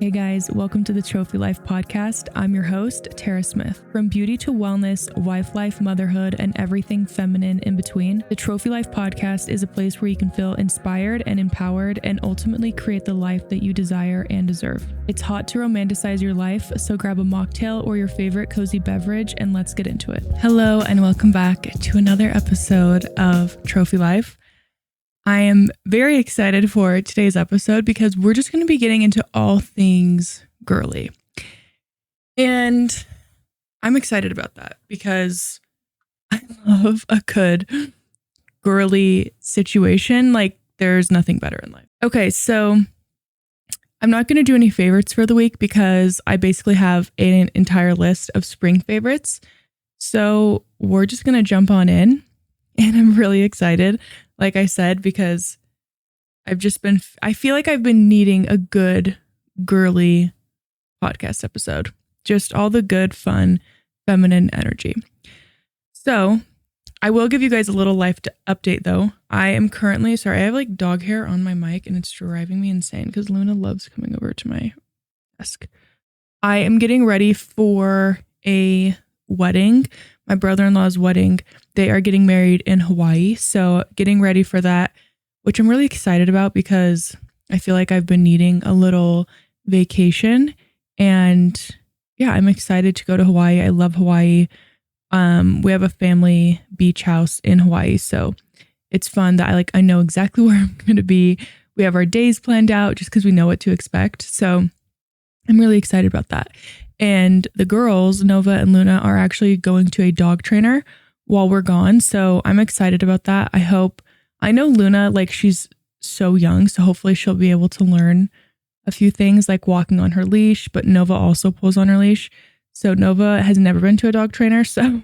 Hey guys, welcome to the Trophy Life podcast. I'm your host, Tara Smith. From beauty to wellness, wife life, motherhood, and everything feminine in between, the Trophy Life podcast is a place where you can feel inspired and empowered and ultimately create the life that you desire and deserve. It's hot to romanticize your life, so grab a mocktail or your favorite cozy beverage and let's get into it. Hello and welcome back to another episode of Trophy Life. I am very excited for today's episode because we're just going to be getting into all things girly. And I'm excited about that because I love a good girly situation. Like there's nothing better in life. Okay, so I'm not going to do any favorites for the week because I basically have an entire list of spring favorites. So we're just going to jump on in. And I'm really excited, like I said, because I feel like I've been needing a good girly podcast episode. Just all the good, fun, feminine energy. So I will give you guys a little life update though. I am currently, I have like dog hair on my mic and it's driving me insane because Luna loves coming over to my desk. I am getting ready for a wedding, my brother-in-law's wedding. They are getting married in Hawaii. So getting ready for that, which I'm really excited about because I feel like I've been needing a little vacation. And yeah, I'm excited to go to Hawaii. I love Hawaii. We have a family beach house in Hawaii. So it's fun that I know exactly where I'm going to be. We have our days planned out just because we know what to expect. So I'm really excited about that. And the girls, Nova and Luna, are actually going to a dog trainer while we're gone. So I'm excited about that. I know Luna, she's so young, so hopefully she'll be able to learn a few things like walking on her leash, but Nova also pulls on her leash. So Nova has never been to a dog trainer. So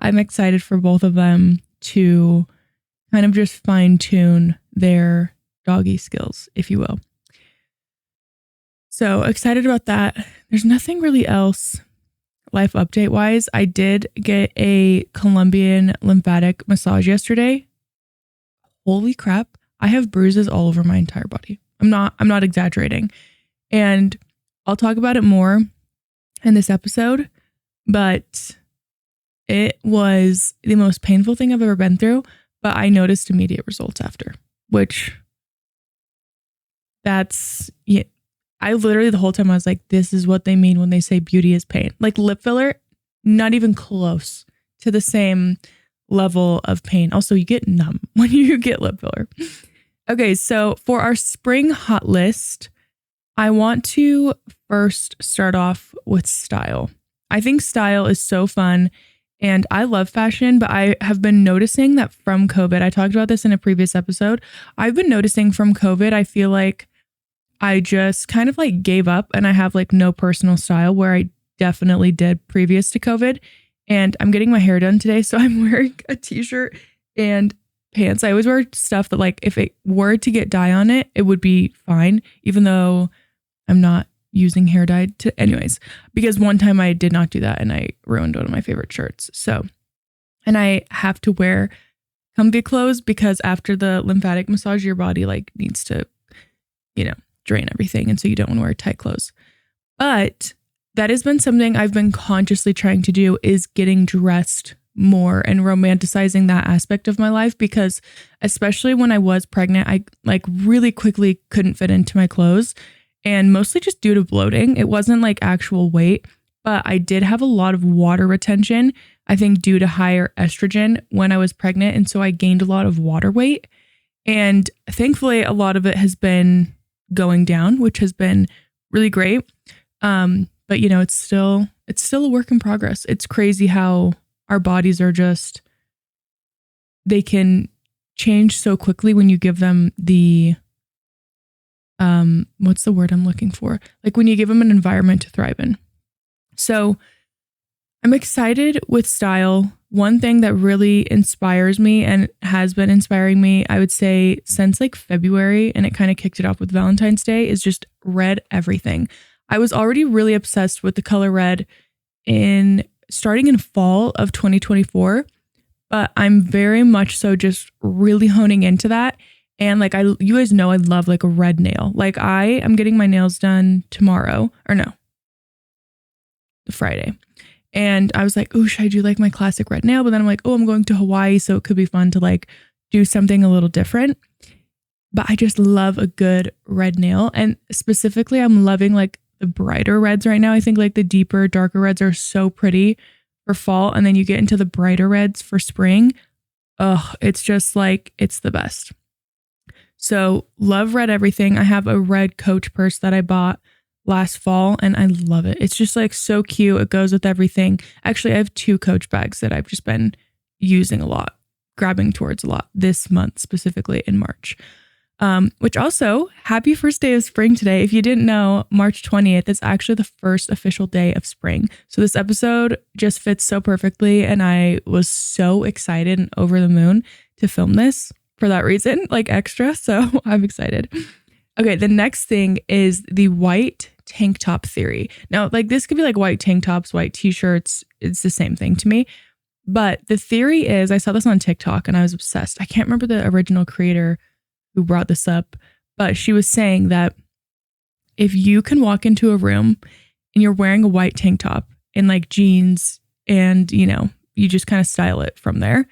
I'm excited for both of them to kind of just fine tune their doggy skills, if you will. So excited about that. There's nothing really else life update wise. I did get a Colombian lymphatic massage yesterday. Holy crap. I have bruises all over my entire body. I'm not exaggerating. And I'll talk about it more in this episode, but it was the most painful thing I've ever been through, but I noticed immediate results after, which yeah. I literally the whole time I was like, this is what they mean when they say beauty is pain. Like lip filler, not even close to the same level of pain. Also, you get numb when you get lip filler. Okay, so for our spring hot list, I want to first start off with style. I think style is so fun and I love fashion, but I have been noticing that from COVID, I talked about this in a previous episode. I've been noticing from COVID, I feel like I just kind of gave up and I have no personal style where I definitely did previous to COVID. And I'm getting my hair done today. So I'm wearing a t-shirt and pants. I always wear stuff that if it were to get dye on it, it would be fine. Even though I'm not using hair dye anyways, because one time I did not do that and I ruined one of my favorite shirts. So, and I have to wear comfy clothes because after the lymphatic massage, your body needs to, drain everything. And so you don't want to wear tight clothes. But that has been something I've been consciously trying to do is getting dressed more and romanticizing that aspect of my life because especially when I was pregnant, I really quickly couldn't fit into my clothes and mostly just due to bloating. It wasn't actual weight, but I did have a lot of water retention, I think due to higher estrogen when I was pregnant. And so I gained a lot of water weight and thankfully a lot of it has been going down, which has been really great. But it's still a work in progress. It's crazy how our bodies are they can change so quickly when you give them the, what's the word I'm looking for? When you give them an environment to thrive in. So I'm excited with style. One thing that really inspires me and has been inspiring me, I would say since February, and it kind of kicked it off with Valentine's Day, is just red everything. I was already really obsessed with the color red starting in fall of 2024, but I'm very much so just really honing into that. And like you guys know I love like a red nail. Like I am getting my nails done tomorrow, or no, Friday. And I was like, oh, should I do like my classic red nail? But then I'm like, oh, I'm going to Hawaii, so it could be fun to like do something a little different. But I just love a good red nail. And specifically, I'm loving like the brighter reds right now. I think like the deeper, darker reds are so pretty for fall. And then you get into the brighter reds for spring. Oh, it's just like, it's the best. So love red everything. I have a red Coach purse that I bought last fall and I love it. It's just like so cute. It goes with everything. Actually, I have 2 Coach bags that I've just been using a lot, grabbing towards a lot this month, specifically in March. Which also, happy first day of spring today. If you didn't know, March 20th is actually the first official day of spring. So this episode just fits so perfectly. And I was so excited and over the moon to film this for that reason, like extra. So I'm excited. Okay, the next thing is the white tank top theory. Now, like this could be like white tank tops, white t-shirts. It's the same thing to me. But the theory is, I saw this on TikTok and I was obsessed. I can't remember the original creator who brought this up, but she was saying that if you can walk into a room and you're wearing a white tank top and like jeans and, you know, you just kind of style it from there.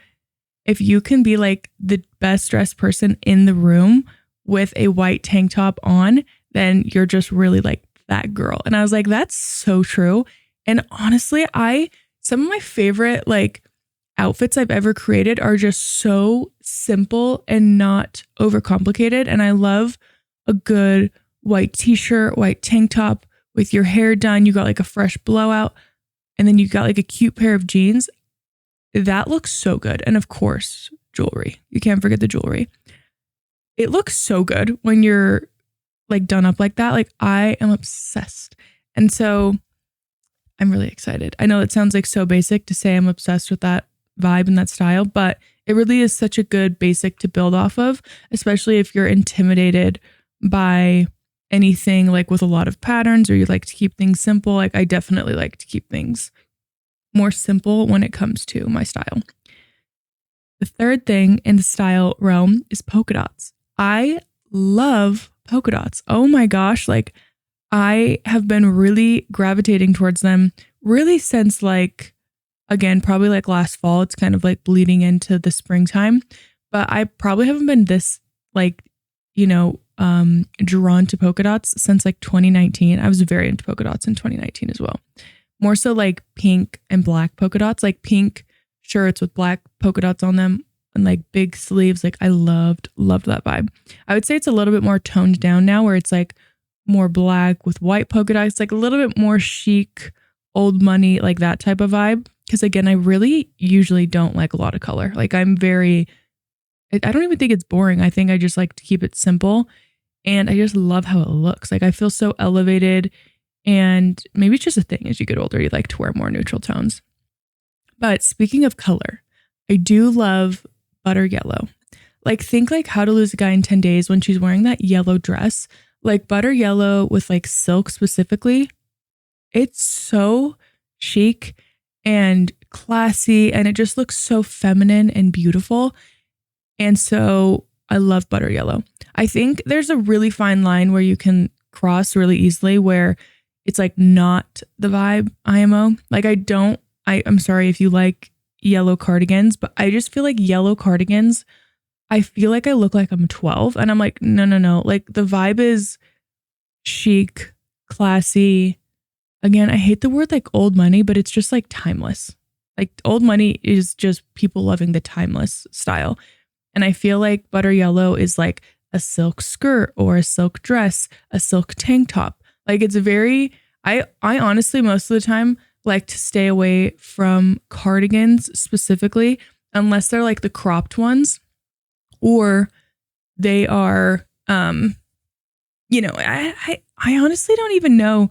If you can be like the best dressed person in the room with a white tank top on, then you're just really like that girl. And I was like, that's so true. And honestly, some of my favorite like outfits I've ever created are just so simple and not overcomplicated. And I love a good white t-shirt, white tank top with your hair done. You got like a fresh blowout and then you got like a cute pair of jeans. That looks so good. And of course, jewelry. You can't forget the jewelry. It looks so good when you're like done up like that. Like I am obsessed. And so I'm really excited. I know it sounds like so basic to say I'm obsessed with that vibe and that style, but it really is such a good basic to build off of, especially if you're intimidated by anything like with a lot of patterns or you like to keep things simple. Like I definitely like to keep things more simple when it comes to my style. The third thing in the style realm is polka dots. I love polka dots. Oh my gosh. Like I have been really gravitating towards them really since like, again, probably like last fall. It's kind of like bleeding into the springtime, but I probably haven't been this like, you know, drawn to polka dots since like 2019. I was very into polka dots in 2019 as well. More so like pink and black polka dots, like pink shirts with black polka dots on them and like big sleeves. Like I loved that vibe. I would say it's a little bit more toned down now where it's like more black with white polka dots, like a little bit more chic, old money, like that type of vibe. Because again, I really usually don't like a lot of color. Like I don't even think it's boring. I think I just like to keep it simple and I just love how it looks. Like I feel so elevated. And maybe it's just a thing as you get older, you like to wear more neutral tones. But speaking of color, I do love butter yellow. Like think like How to Lose a Guy in 10 Days when she's wearing that yellow dress, like butter yellow with like silk specifically. It's so chic and classy and it just looks so feminine and beautiful. And so I love butter yellow. I think there's a really fine line where you can cross really easily where it's like not the vibe IMO. Like I'm sorry if you like yellow cardigans, but I just feel like yellow cardigans, I feel like I look like I'm 12 and I'm like, no. Like the vibe is chic, classy. Again, I hate the word like old money, but it's just like timeless. Like old money is just people loving the timeless style. And I feel like butter yellow is like a silk skirt or a silk dress, a silk tank top. Like it's very, I honestly, most of the time like to stay away from cardigans specifically, unless they're like the cropped ones or they are, you know, I honestly don't even know.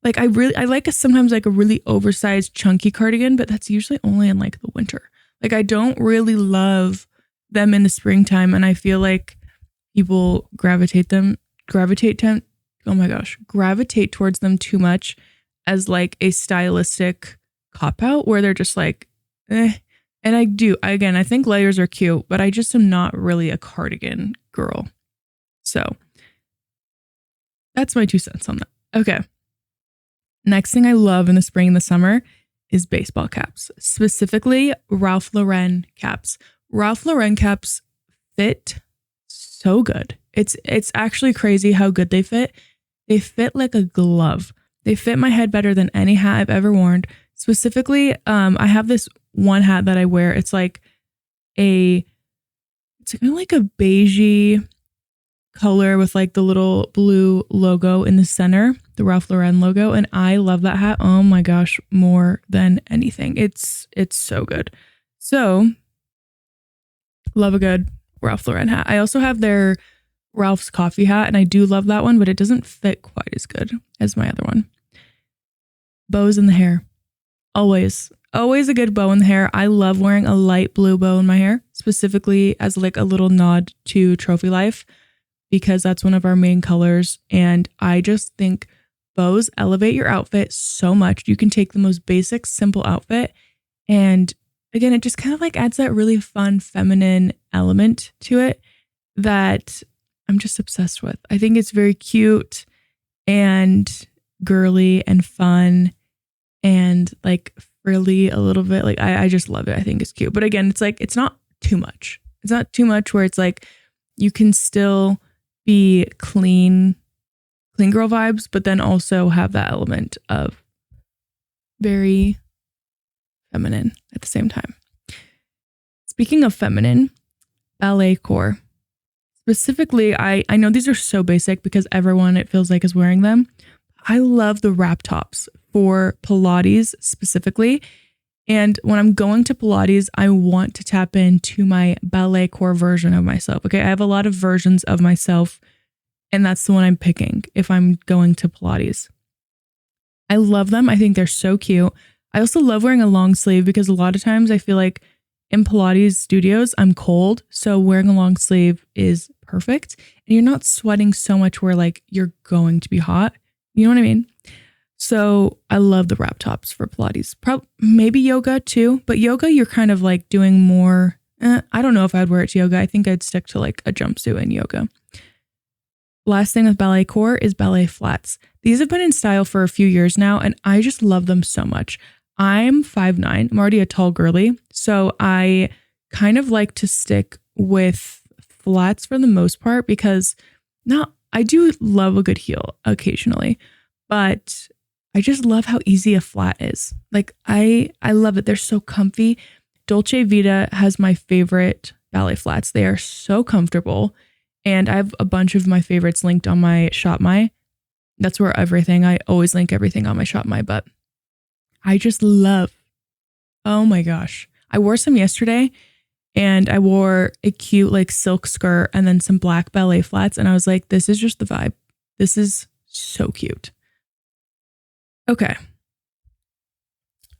Like I like sometimes like a really oversized chunky cardigan, but that's usually only in like the winter. Like I don't really love them in the springtime. And I feel like people gravitate towards them too much as like a stylistic cop out where they're just like, eh. And I think layers are cute, but I just am not really a cardigan girl. So that's my 2 cents on that. Okay. Next thing I love in the spring and the summer is baseball caps, specifically Ralph Lauren caps. Ralph Lauren caps fit so good. It's actually crazy how good they fit. They fit like a glove. They fit my head better than any hat I've ever worn. Specifically, I have this one hat that I wear. It's kind of like a beigey color with like the little blue logo in the center, the Ralph Lauren logo. And I love that hat. Oh my gosh, more than anything. It's so good. So love a good Ralph Lauren hat. I also have their Ralph's coffee hat, and I do love that one, but it doesn't fit quite as good as my other one. Bows in the hair. Always a good bow in the hair. I love wearing a light blue bow in my hair, specifically as like a little nod to Trophy Life, because that's one of our main colors. And I just think bows elevate your outfit so much. You can take the most basic, simple outfit, and again, it just kind of like adds that really fun feminine element to it that I'm just obsessed with. I think it's very cute and girly and fun and like frilly a little bit. Like I just love it. I think it's cute. But again, it's like, it's not too much. It's not too much where it's like you can still be clean girl vibes, but then also have that element of very feminine at the same time. Speaking of feminine, ballet core. Specifically, I know these are so basic because everyone, it feels like, is wearing them. I love the wrap tops for Pilates specifically. And when I'm going to Pilates, I want to tap into my ballet core version of myself. Okay, I have a lot of versions of myself, and that's the one I'm picking if I'm going to Pilates. I love them. I think they're so cute. I also love wearing a long sleeve because a lot of times I feel like in Pilates studios, I'm cold. So wearing a long sleeve is perfect. And you're not sweating so much where like you're going to be hot. You know what I mean? So I love the wrap tops for Pilates. Maybe yoga too. But yoga, you're kind of like doing more. I don't know if I'd wear it to yoga. I think I'd stick to like a jumpsuit in yoga. Last thing with ballet core is ballet flats. These have been in style for a few years now, and I just love them so much. I'm 5'9". I'm already a tall girly, so I kind of like to stick with flats for the most part because I do love a good heel occasionally, but I just love how easy a flat is. Like I love it. They're so comfy. Dolce Vita has my favorite ballet flats. They are so comfortable. And I have a bunch of my favorites linked on my Shop My. That's where I always link everything on my Shop My, but I just love, oh my gosh. I wore some yesterday and I wore a cute like silk skirt and then some black ballet flats. And I was like, this is just the vibe. This is so cute. Okay.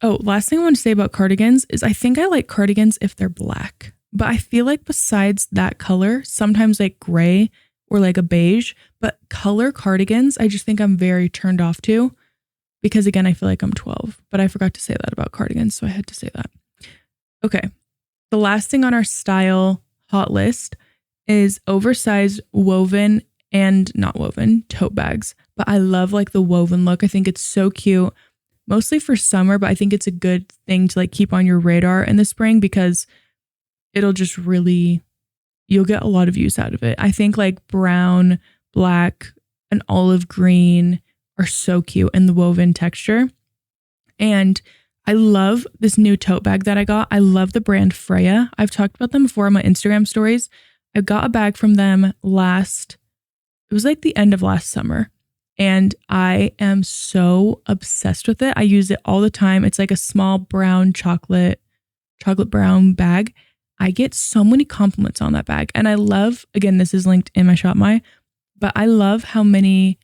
Oh, last thing I want to say about cardigans is I think I like cardigans if they're black. But I feel like besides that color, sometimes like gray or like a beige, but color cardigans, I just think I'm very turned off to because again, I feel like I'm 12, but I forgot to say that about cardigans. So I had to say that. Okay. The last thing on our style hot list is oversized woven and not woven tote bags. But I love like the woven look. I think it's so cute, mostly for summer, but I think it's a good thing to like keep on your radar in the spring because it'll just really, you'll get a lot of use out of it. I think like brown, black, and olive green are so cute in the woven texture. And I love this new tote bag that I got. I love the brand Freya. I've talked about them before on my Instagram stories. I got a bag from them it was like the end of last summer. And I am so obsessed with it. I use it all the time. It's like a small brown chocolate brown bag. I get so many compliments on that bag. And I love, again, this is linked in my Shop My, but I love how the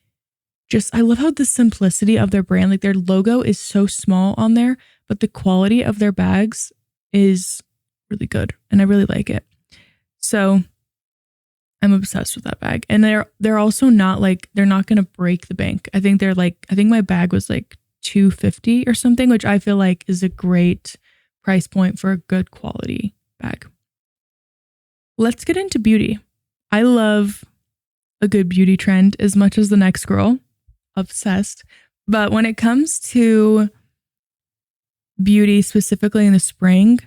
simplicity of their brand, like their logo is so small on there, but the quality of their bags is really good. And I really like it. So I'm obsessed with that bag. And they're also not like, they're not going to break the bank. I think my bag was like $250 or something, which I feel like is a great price point for a good quality bag. Let's get into beauty. I love a good beauty trend as much as the next girl. Obsessed. But when it comes to beauty, specifically in the spring,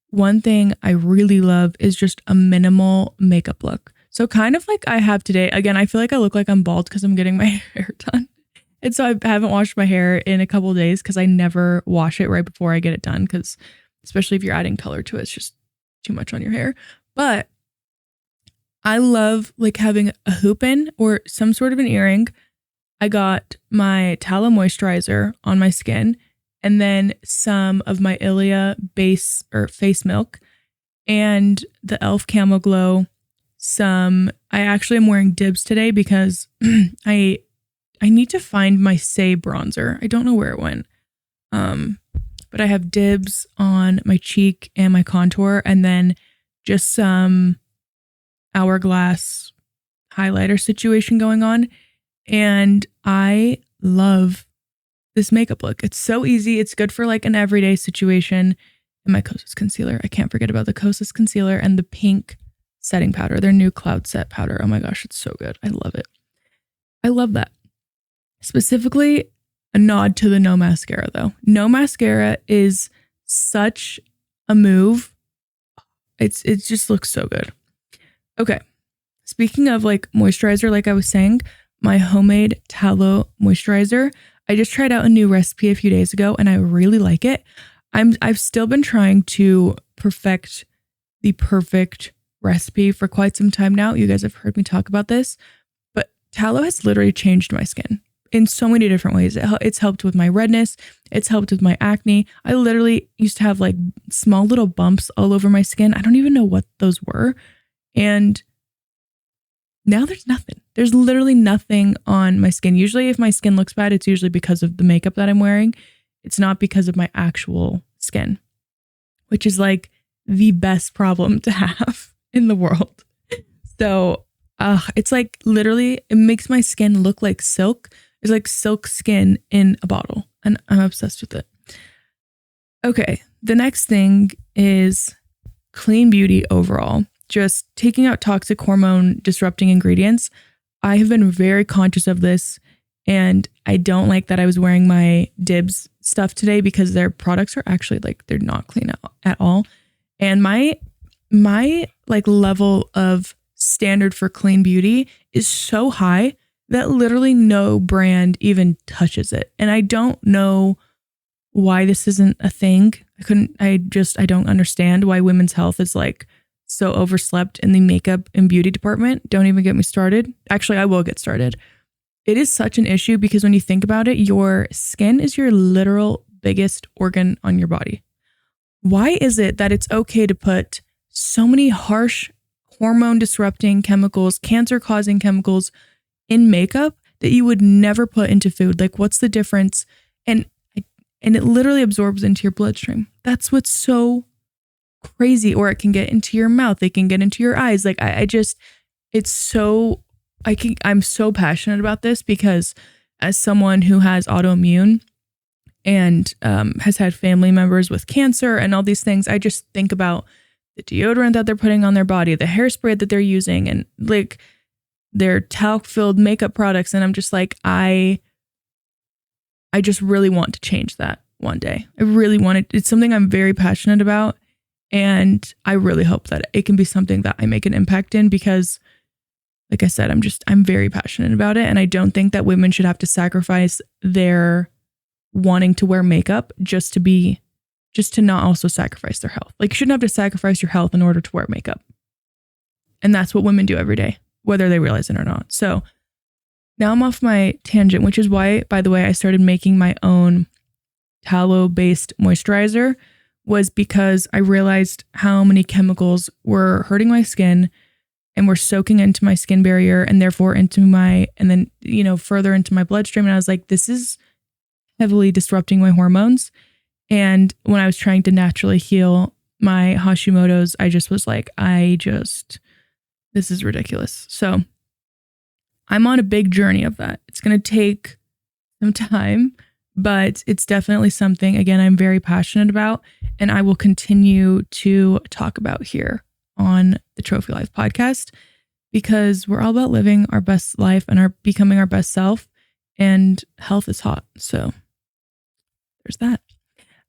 one thing I really love is just a minimal makeup look. So kind of like I have today. Again, I feel like I look like I'm bald because I'm getting my hair done. And so I haven't washed my hair in a couple of days because I never wash it right before I get it done, because especially if you're adding color to it, it's just too much on your hair. But I love like having a hoop in or some sort of an earring. I got my tallow moisturizer on my skin, and then some of my Ilia base or face milk, and the e.l.f. Camo Glow. I actually am wearing Dibs today because I need to find my Say bronzer. I don't know where it went. But I have Dibs on my cheek and my contour, and then just some Hourglass highlighter situation going on. And I love this makeup look. It's so easy. It's good for like an everyday situation. And my Kosas concealer. I can't forget about the Kosas concealer and the pink setting powder, their new Cloud Set powder. Oh my gosh, it's so good. I love it. I love that. Specifically, a nod to the no mascara though. No mascara is such a move. It just looks so good. Okay. Speaking of like moisturizer, like I was saying, my homemade tallow moisturizer, I just tried out a new recipe a few days ago and I really like it. I've still been trying to perfect the perfect recipe for quite some time now. You guys have heard me talk about this, but tallow has literally changed my skin in so many different ways. It's helped with my redness. It's helped with my acne. I literally used to have like small little bumps all over my skin. I don't even know what those were. And now there's nothing. There's literally nothing on my skin. Usually if my skin looks bad, it's usually because of the makeup that I'm wearing. It's not because of my actual skin, which is like the best problem to have in the world. So it's like literally, it makes my skin look like silk. It's like silk skin in a bottle, and I'm obsessed with it. Okay, the next thing is clean beauty overall. Just taking out toxic hormone disrupting ingredients. I have been very conscious of this, and I don't like that I was wearing my Dibs stuff today because their products are actually like, they're not clean at all. And my like level of standard for clean beauty is so high that literally no brand even touches it. And I don't know why this isn't a thing. I don't understand why women's health is like so overslept in the makeup and beauty department. Don't even get me started. Actually, I will get started. It is such an issue because when you think about it, your skin is your literal biggest organ on your body. Why is it that it's okay to put so many harsh hormone disrupting chemicals, cancer causing chemicals in makeup that you would never put into food? Like, what's the difference? And it literally absorbs into your bloodstream. That's what's so crazy. Or it can get into your mouth. It can get into your eyes. Like I'm so passionate about this because as someone who has autoimmune and has had family members with cancer and all these things, I just think about the deodorant that they're putting on their body, the hairspray that they're using, and like their talc-filled makeup products. And I'm just like, I just really want to change that one day. I really want it. It's something I'm very passionate about. And I really hope that it can be something that I make an impact in because, like I said, I'm very passionate about it. And I don't think that women should have to sacrifice their wanting to wear makeup just to not also sacrifice their health. Like, you shouldn't have to sacrifice your health in order to wear makeup. And that's what women do every day, whether they realize it or not. So now I'm off my tangent, which is why, by the way, I started making my own tallow-based moisturizer, was because I realized how many chemicals were hurting my skin and were soaking into my skin barrier and therefore further into my bloodstream. And I was like, this is heavily disrupting my hormones. And when I was trying to naturally heal my Hashimoto's, I just was like, this is ridiculous. So I'm on a big journey of that. It's going to take some time, but it's definitely something, again, I'm very passionate about, and I will continue to talk about here on the Trophy Life podcast. because we're all about living our best life and becoming our best self, and health is hot. So there's that.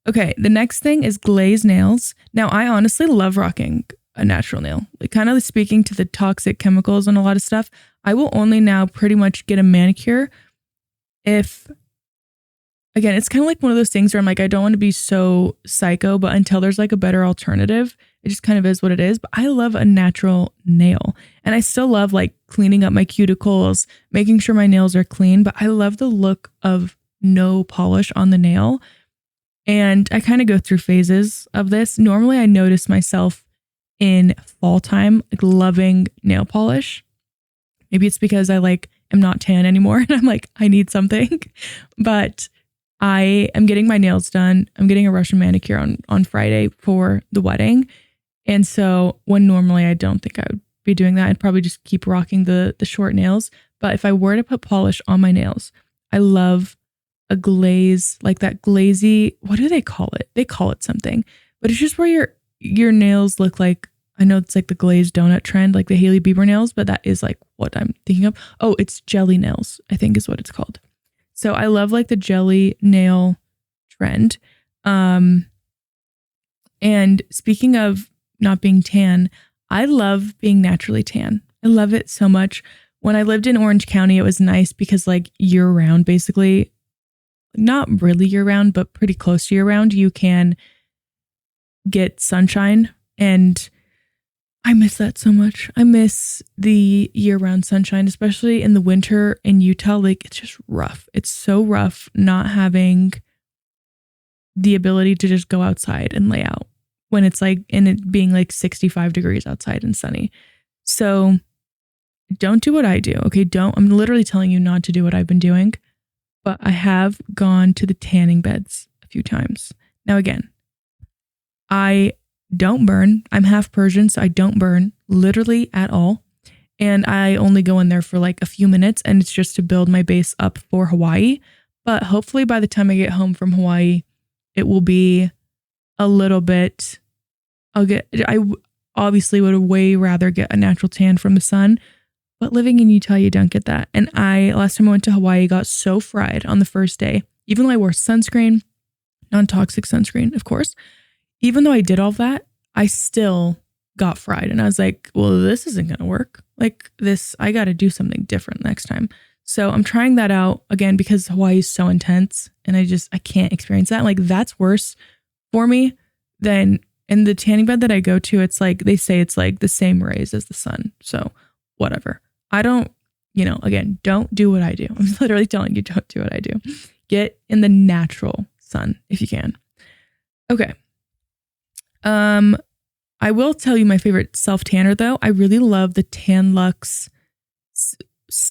Okay, the next thing is glazed nails. Now, I honestly love rocking a natural nail. Like, kind of speaking to the toxic chemicals and a lot of stuff, I will only now pretty much get a manicure if, again, it's kind of like one of those things where I'm like, I don't want to be so psycho, but until there's like a better alternative, it just kind of is what it is. But I love a natural nail, and I still love like cleaning up my cuticles, making sure my nails are clean, but I love the look of no polish on the nail. And I kind of go through phases of this. Normally I notice myself in fall time, like loving nail polish. Maybe it's because I like am not tan anymore and I'm like, I need something. But I am getting my nails done. I'm getting a Russian manicure on Friday for the wedding. And so when normally I don't think I would be doing that, I'd probably just keep rocking the short nails. But if I were to put polish on my nails, I love a glaze, like that glazy, what do they call it? They call it something, but it's just where your nails look like, I know it's like the glazed donut trend, like the Hailey Bieber nails, but that is like what I'm thinking of. Oh, it's jelly nails, I think is what it's called. So I love like the jelly nail trend. And speaking of not being tan, I love being naturally tan. I love it so much. When I lived in Orange County, it was nice because like year round, basically, not really year round, but pretty close to year round, you can get sunshine. And I miss that so much. I miss the year round sunshine, especially in the winter in Utah. Like, it's just rough. It's so rough not having the ability to just go outside and lay out when it's like, and it being like 65 degrees outside and sunny. So don't do what I do. Okay. I'm literally telling you not to do what I've been doing. But I have gone to the tanning beds a few times. Now, again, I don't burn. I'm half Persian, so I don't burn literally at all. And I only go in there for like a few minutes, and it's just to build my base up for Hawaii. But hopefully by the time I get home from Hawaii, it will be a little bit, I obviously would way rather get a natural tan from the sun. But living in Utah, you don't get that. And last time I went to Hawaii, got so fried on the first day, even though I wore sunscreen, non-toxic sunscreen, of course. Even though I did all that, I still got fried. And I was like, well, this isn't going to work. Like this, I got to do something different next time. So I'm trying that out again because Hawaii is so intense and I can't experience that. Like that's worse for me than in the tanning bed that I go to. It's like, they say it's like the same rays as the sun. So whatever. I don't, again, don't do what I do. I'm literally telling you, don't do what I do. Get in the natural sun if you can. Okay. I will tell you my favorite self-tanner though. I really love the Tan Luxe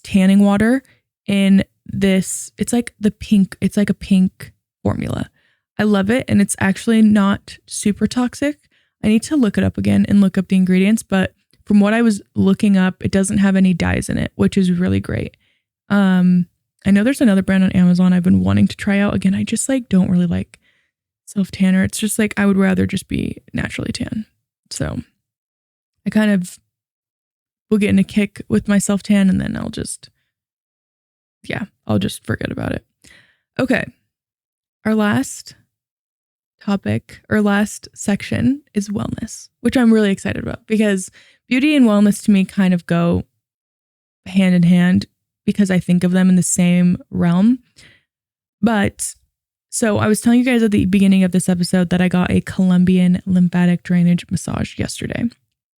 tanning water in this. It's like a pink formula. I love it. And it's actually not super toxic. I need to look it up again and look up the ingredients, but from what I was looking up, it doesn't have any dyes in it, which is really great. I know there's another brand on Amazon I've been wanting to try out. Again, I just like don't really like self-tanner. It's just like I would rather just be naturally tan. So I kind of will get in a kick with my self-tan and then I'll just forget about it. Okay. Our last topic or last section is wellness, which I'm really excited about because beauty and wellness to me kind of go hand in hand because I think of them in the same realm. But so I was telling you guys at the beginning of this episode that I got a Colombian lymphatic drainage massage yesterday.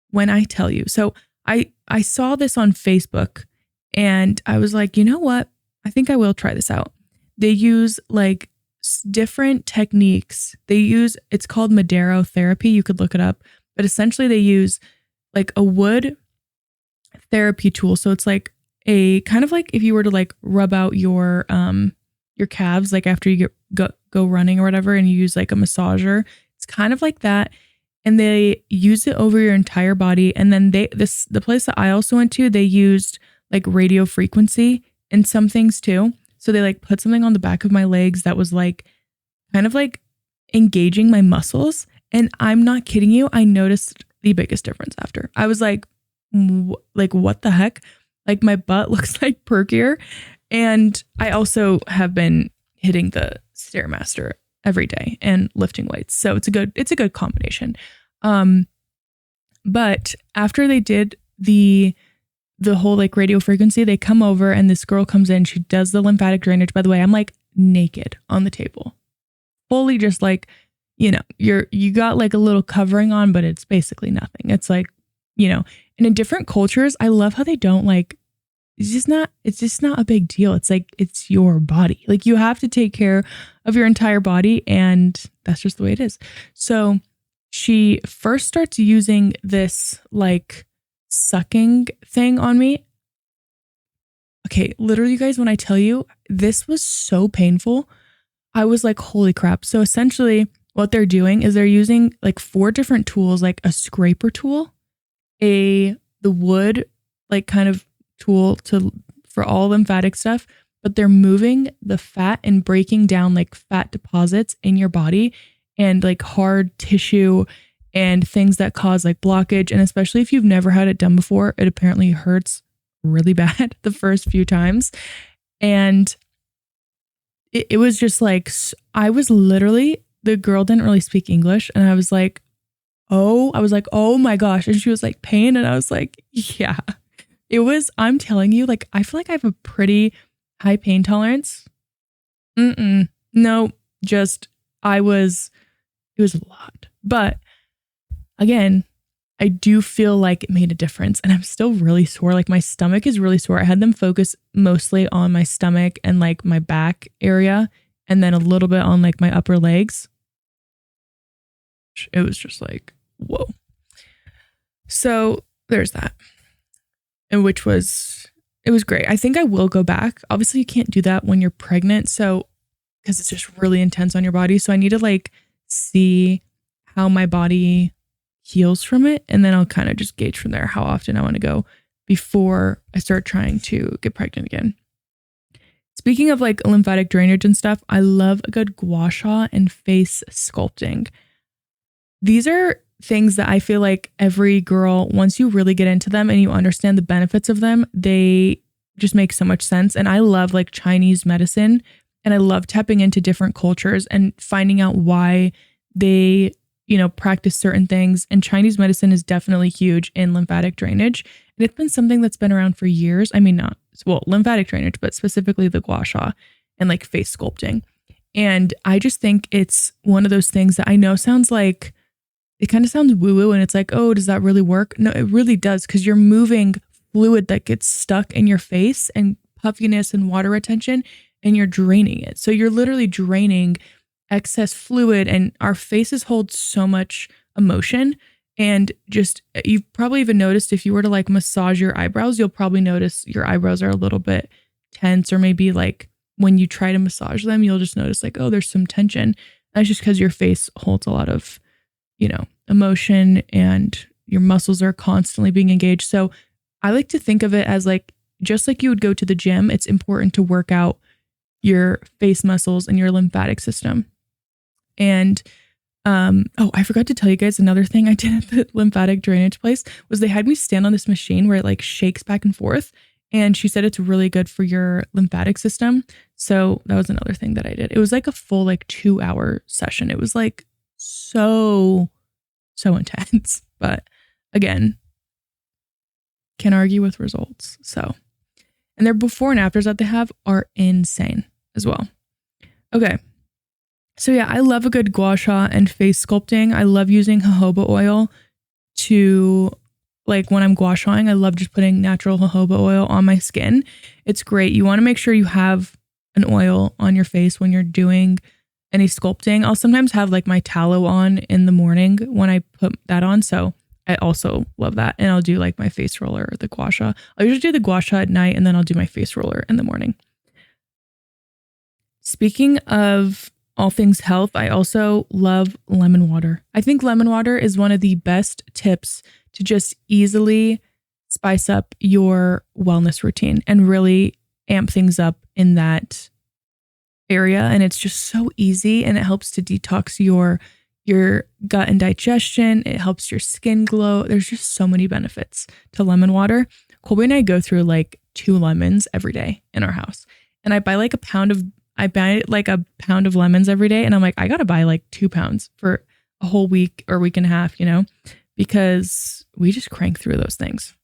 When I tell you, so I saw this on Facebook and I was like, you know what? I think I will try this out. They use like different techniques. It's called Madero therapy. You could look it up, but essentially they use like a wood therapy tool. So it's like a kind of like if you were to like rub out your calves, like after you go running or whatever, and you use like a massager, it's kind of like that. And they use it over your entire body. And then the place that I also went to, they used like radio frequency in some things too. So they like put something on the back of my legs that was like kind of like engaging my muscles. And I'm not kidding you, I noticed the biggest difference after. I was like, like, what the heck? Like, my butt looks like perkier. And I also have been hitting the Stairmaster every day and lifting weights. So it's a good combination. But after they did the whole like radio frequency, they come over and this girl comes in, she does the lymphatic drainage. By the way, I'm like naked on the table, fully just like, you know, you got like a little covering on, but it's basically nothing. It's like, you know, and in different cultures, I love how they don't like, it's just not a big deal. It's like, it's your body. Like you have to take care of your entire body, and that's just the way it is. So she first starts using this like sucking thing on me. Okay, literally, you guys, when I tell you, this was so painful, I was like, holy crap. So essentially what they're doing is they're using like 4 different tools, like a scraper tool, the wood, like kind of tool for all lymphatic stuff, but they're moving the fat and breaking down like fat deposits in your body and like hard tissue and things that cause like blockage. And especially if you've never had it done before, it apparently hurts really bad the first few times. And it was just like, I was literally, the girl didn't really speak English. And I was like, oh my gosh. And she was like, pain. And I was like, yeah, I'm telling you, like, I feel like I have a pretty high pain tolerance. No, just, it was a lot. But again, I do feel like it made a difference, and I'm still really sore. Like my stomach is really sore. I had them focus mostly on my stomach and like my back area, and then a little bit on like my upper legs. It was just like, whoa. So there's that. And it was great. I think I will go back. Obviously you can't do that when you're pregnant. So, because it's just really intense on your body. So I need to like see how my body heals from it. And then I'll kind of just gauge from there how often I want to go before I start trying to get pregnant again. Speaking of like lymphatic drainage and stuff, I love a good gua sha and face sculpting. These are things that I feel like every girl, once you really get into them and you understand the benefits of them, they just make so much sense. And I love like Chinese medicine, and I love tapping into different cultures and finding out why they, you know, practice certain things. And Chinese medicine is definitely huge in lymphatic drainage. And it's been something that's been around for years. I mean, lymphatic drainage, but specifically the gua sha and like face sculpting. And I just think it's one of those things that I know sounds like, it kind of sounds woo-woo, and it's like, oh, does that really work? No, it really does, because you're moving fluid that gets stuck in your face and puffiness and water retention, and you're draining it. So you're literally draining excess fluid, and our faces hold so much emotion. And just, you've probably even noticed if you were to like massage your eyebrows, you'll probably notice your eyebrows are a little bit tense, or maybe like when you try to massage them, you'll just notice like, oh, there's some tension. That's just because your face holds a lot of, you know, emotion, and your muscles are constantly being engaged. So I like to think of it as like, just like you would go to the gym, it's important to work out your face muscles and your lymphatic system. And I forgot to tell you guys, another thing I did at the lymphatic drainage place was they had me stand on this machine where it like shakes back and forth. And she said it's really good for your lymphatic system. So that was another thing that I did. It was like a full like 2-hour session. It was like so intense, but again, can't argue with results. So, and their before and afters that they have are insane as well. Okay. So yeah, I love a good gua sha and face sculpting. I love using jojoba oil to, like when I'm gua shaing, I love just putting natural jojoba oil on my skin. It's great. You want to make sure you have an oil on your face when you're doing any sculpting. I'll sometimes have like my tallow on in the morning when I put that on. So I also love that. And I'll do like my face roller or the gua sha. I'll usually do the gua sha at night, and then I'll do my face roller in the morning. Speaking of all things health, I also love lemon water. I think lemon water is one of the best tips to just easily spice up your wellness routine and really amp things up in that area. And it's just so easy, and it helps to detox your your gut and digestion. It helps your skin glow. There's just so many benefits to lemon water. Colby and I go through like 2 lemons every day in our house. And I buy like a pound of lemons every day. And I'm like, I got to buy like 2 pounds for a whole week or week and a half, because we just crank through those things.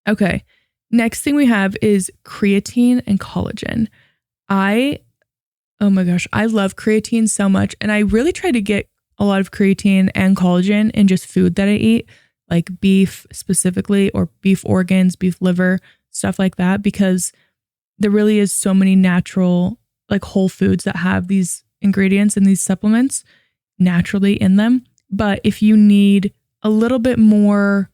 Okay. Next thing we have is creatine and collagen. Oh my gosh, I love creatine so much. And I really try to get a lot of creatine and collagen in just food that I eat, like beef specifically, or beef organs, beef liver, stuff like that, because there really is so many natural, like whole foods that have these ingredients and these supplements naturally in them. But if you need a little bit more,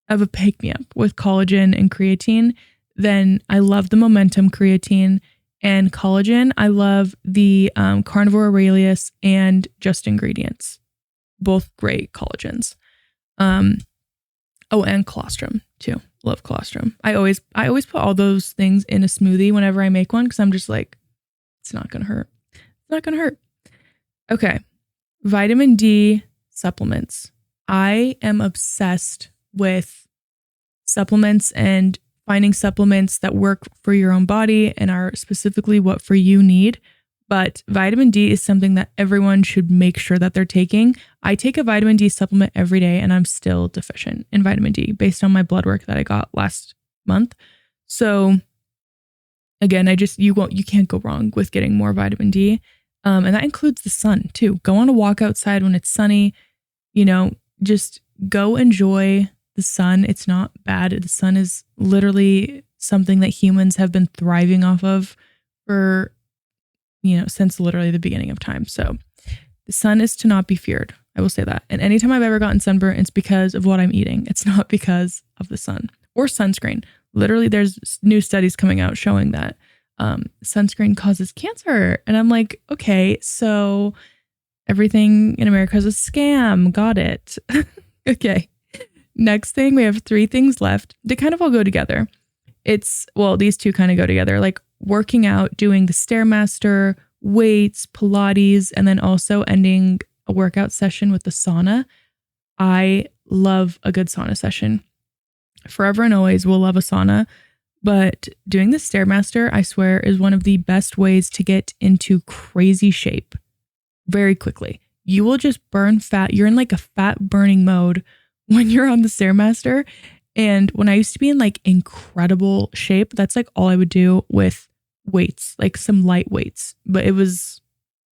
of a pick-me-up with collagen and creatine, then I love the Momentum creatine and collagen. I love the Carnivore Aurelius and Just Ingredients. Both great collagens. And colostrum too. Love colostrum. I always put all those things in a smoothie whenever I make one, because I'm just like, it's not gonna hurt. It's not gonna hurt. Okay. Vitamin D supplements. I am obsessed with supplements and finding supplements that work for your own body and are specifically what for you need. But vitamin D is something that everyone should make sure that they're taking. I take a vitamin D supplement every day and I'm still deficient in vitamin D based on my blood work that I got last month. So again, you can't go wrong with getting more vitamin D. And that includes the sun too. Go on a walk outside when it's sunny, just go enjoy the sun. It's not bad. The sun is literally something that humans have been thriving off of for, since literally the beginning of time. So the sun is to not be feared. I will say that. And anytime I've ever gotten sunburn, it's because of what I'm eating. It's not because of the sun or sunscreen. Literally, there's new studies coming out showing that sunscreen causes cancer. And I'm like, okay, so everything in America is a scam. Got it. Okay. Next thing, we have 3 things left. They kind of all go together. These 2 kind of go together, like working out, doing the Stairmaster, weights, Pilates, and then also ending a workout session with the sauna. I love a good sauna session. Forever and always will love a sauna, but doing the Stairmaster, I swear, is one of the best ways to get into crazy shape very quickly. You will just burn fat. You're in like a fat burning mode when you're on the Stairmaster. And when I used to be in like incredible shape, that's like all I would do with weights, like some light weights. But it was,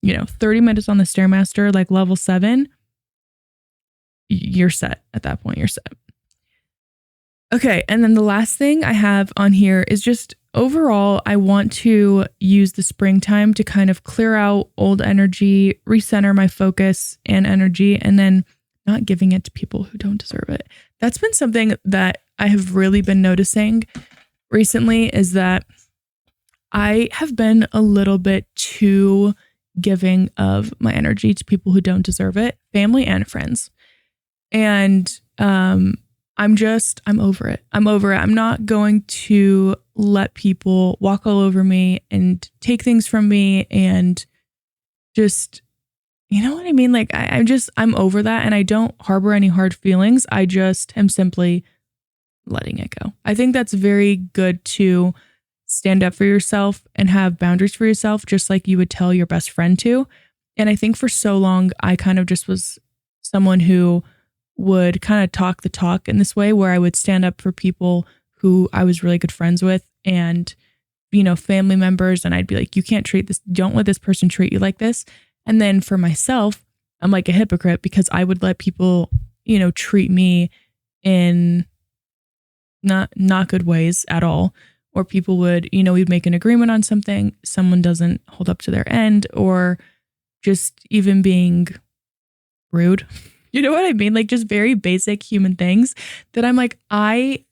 30 minutes on the Stairmaster, like level 7, you're set at that point. You're set. Okay. And then the last thing I have on here is just overall, I want to use the springtime to kind of clear out old energy, recenter my focus and energy, and then not giving it to people who don't deserve it. That's been something that I have really been noticing recently, is that I have been a little bit too giving of my energy to people who don't deserve it, family and friends. And I'm over it. I'm over it. I'm not going to let people walk all over me and take things from me and just, you know what I mean? Like I'm over that, and I don't harbor any hard feelings. I just am simply letting it go. I think that's very good to stand up for yourself and have boundaries for yourself, just like you would tell your best friend to. And I think for so long, I kind of just was someone who would kind of talk the talk in this way, where I would stand up for people who I was really good friends with and, family members. And I'd be like, you can't don't let this person treat you like this. And then for myself, I'm like a hypocrite because I would let people, treat me in not good ways at all. Or people would, we'd make an agreement on something, someone doesn't hold up to their end, or just even being rude. You know what I mean? Like just very basic human things that I'm like, I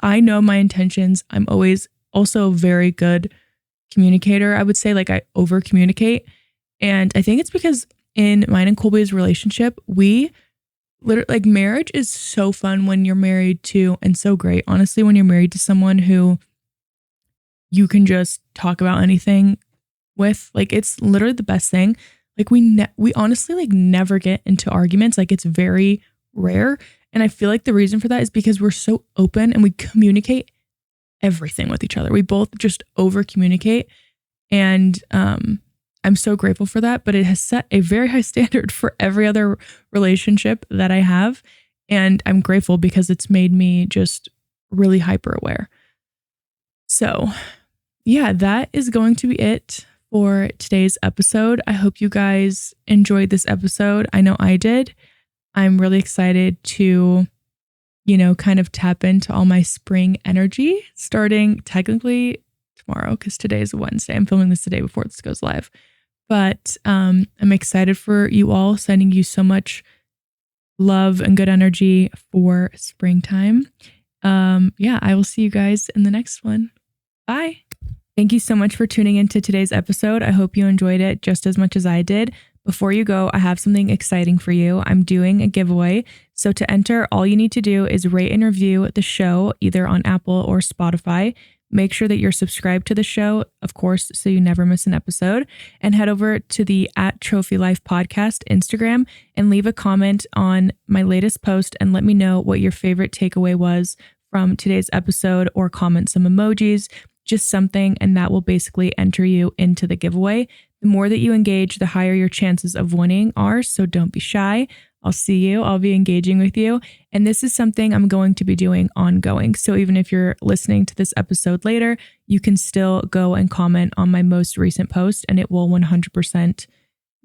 know my intentions. I'm always also a very good communicator. I would say like I over communicate. And I think it's because in mine and Colby's relationship, we literally, like, marriage is so fun when you're married to, and so great, honestly, when you're married to someone who you can just talk about anything with. Like, it's literally the best thing. Like we honestly like never get into arguments. Like it's very rare. And I feel like the reason for that is because we're so open and we communicate everything with each other. We both just over communicate. And I'm so grateful for that. But it has set a very high standard for every other relationship that I have. And I'm grateful because it's made me just really hyper aware. So yeah, that is going to be it for today's episode. I hope you guys enjoyed this episode. I know I did. I'm really excited to, kind of tap into all my spring energy starting technically tomorrow because today is Wednesday. I'm filming this the day before this goes live. But I'm excited for you all, sending you so much love and good energy for springtime. I will see you guys in the next one. Bye. Thank you so much for tuning into today's episode. I hope you enjoyed it just as much as I did. Before you go, I have something exciting for you. I'm doing a giveaway. So to enter, all you need to do is rate and review the show either on Apple or Spotify. Make sure that you're subscribed to the show, of course, so you never miss an episode. And head over to the @TrophyLife Podcast Instagram and leave a comment on my latest post and let me know what your favorite takeaway was from today's episode, or comment some emojis, just something, and that will basically enter you into the giveaway. The more that you engage, the higher your chances of winning are, so don't be shy. I'll see you. I'll be engaging with you. And this is something I'm going to be doing ongoing. So even if you're listening to this episode later, you can still go and comment on my most recent post and it will 100%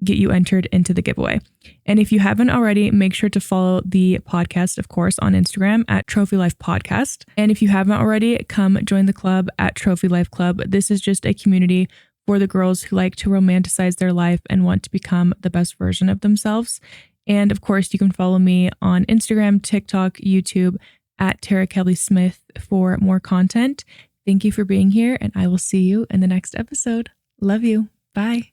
get you entered into the giveaway. And if you haven't already, make sure to follow the podcast, of course, on Instagram @TrophyLifePodcast. And if you haven't already, come join the club @TrophyLifeClub. This is just a community for the girls who like to romanticize their life and want to become the best version of themselves. And of course, you can follow me on Instagram, TikTok, YouTube @TaraKellySmith for more content. Thank you for being here, and I will see you in the next episode. Love you. Bye.